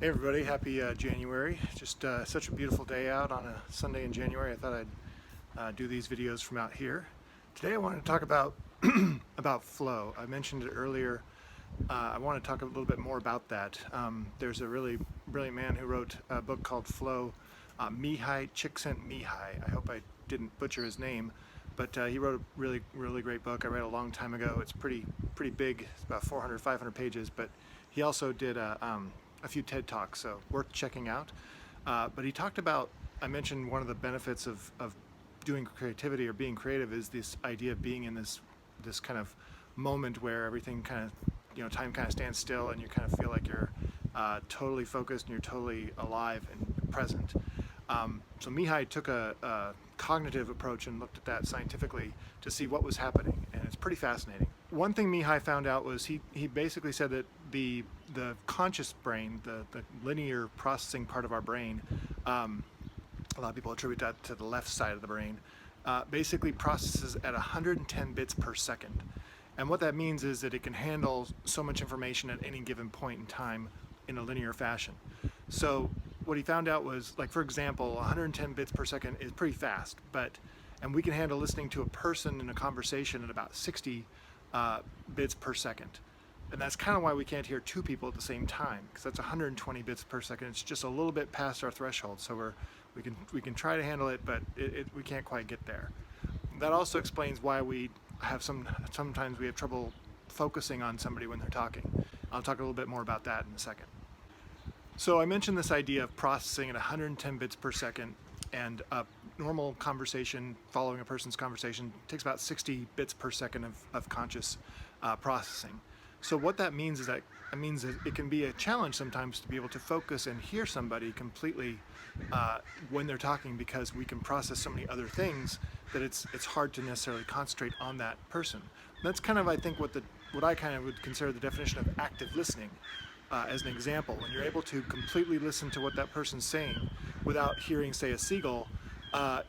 Hey everybody, happy January. Just such a beautiful day out on a Sunday in January. I thought I'd do these videos from out here. Today I wanted to talk about about flow. I mentioned it earlier. I want to talk a little bit more about that. There's a really brilliant man who wrote a book called Flow, Mihai Csikszentmihalyi. I hope I didn't butcher his name, but he wrote a really great book. I read it a long time ago. It's pretty big. It's about 400, 500 pages, but he also did a few TED Talks, so worth checking out. But he talked about, I mentioned one of the benefits of doing creativity or being creative is this idea of being in this kind of moment where everything kind of, time kind of stands still and you kind of feel like you're totally focused and you're totally alive and present. So Mihai took a cognitive approach and looked at that scientifically to see what was happening, and it's pretty fascinating. One thing Mihai found out was he basically said that the conscious brain, the linear processing part of our brain, a lot of people attribute that to the left side of the brain, basically processes at 110 bits per second. And what that means is that it can handle so much information at any given point in time in a linear fashion. So what he found out was, like, for example, 110 bits per second is pretty fast, and we can handle listening to a person in a conversation at about 60 bits per second. And that's kind of why we can't hear two people at the same time, because that's 120 bits per second. It's just a little bit past our threshold, so we can try to handle it, but we can't quite get there. That also explains why we have sometimes we have trouble focusing on somebody when they're talking. I'll talk a little bit more about that in a second. So I mentioned this idea of processing at 110 bits per second, and a normal conversation, following a person's conversation, takes about 60 bits per second of conscious processing. So what that means is that it can be a challenge sometimes to be able to focus and hear somebody completely when they're talking, because we can process so many other things that it's hard to necessarily concentrate on that person. And that's kind of, I think, what I kind of would consider the definition of active listening. As an example, when you're able to completely listen to what that person's saying without hearing, say, a seagull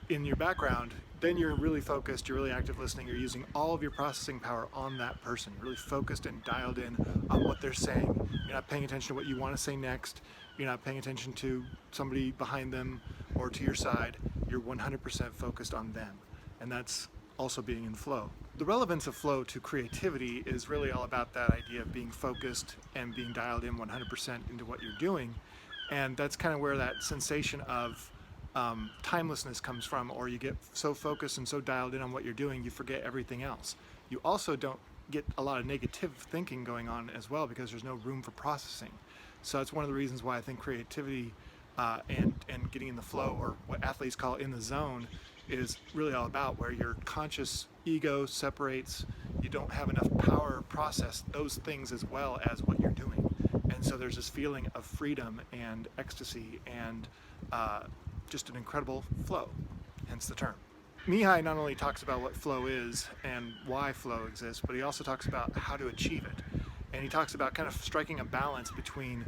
in your background, then you're really focused, you're really active listening, you're using all of your processing power on that person. You're really focused and dialed in on what they're saying. You're not paying attention to what you want to say next. You're not paying attention to somebody behind them or to your side. You're 100% focused on them. And that's also being in flow. The relevance of flow to creativity is really all about that idea of being focused and being dialed in 100% into what you're doing. And that's kind of where that sensation of timelessness comes from, or you get so focused and so dialed in on what you're doing, you forget everything else. You also don't get a lot of negative thinking going on as well, because there's no room for processing. So it's one of the reasons why I think creativity and getting in the flow, or what athletes call in the zone, is really all about, where your conscious ego separates. You don't have enough power to process those things as well as what you're doing. And so there's this feeling of freedom and ecstasy and just an incredible flow, hence the term. Mihai not only talks about what flow is and why flow exists, but he also talks about how to achieve it. And he talks about kind of striking a balance between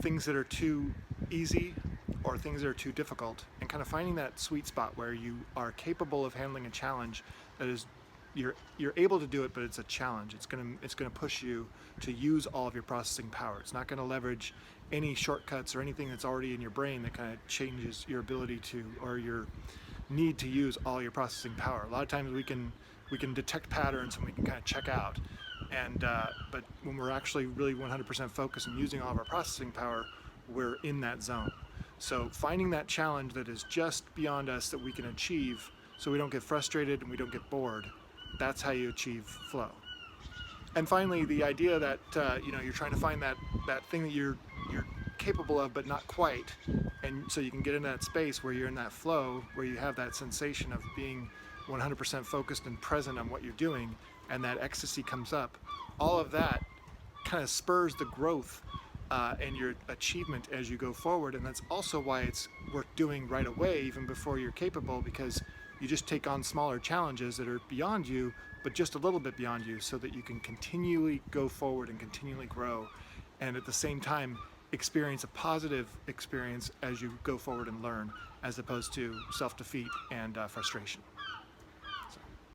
things that are too easy or things that are too difficult, and kind of finding that sweet spot where you are capable of handling a challenge that is, you're able to do it, but it's a challenge. It's gonna push you to use all of your processing power. It's not gonna leverage any shortcuts or anything that's already in your brain that kind of changes your ability to, or your need to use all your processing power. A lot of times we can detect patterns and we can kind of check out, and but when we're actually really 100% focused and using all of our processing power, we're in that zone. So finding that challenge that is just beyond us that we can achieve, so we don't get frustrated and we don't get bored, that's how you achieve flow. And finally, the idea that you're trying to find that thing that you're capable of but not quite, and so you can get in that space where you're in that flow, where you have that sensation of being 100% focused and present on what you're doing, and that ecstasy comes up. All of that kind of spurs the growth and your achievement as you go forward. And that's also why it's worth doing right away, even before you're capable, because you just take on smaller challenges that are beyond you, but just a little bit beyond you, so that you can continually go forward and continually grow, and at the same time experience a positive experience as you go forward and learn, as opposed to self-defeat and frustration.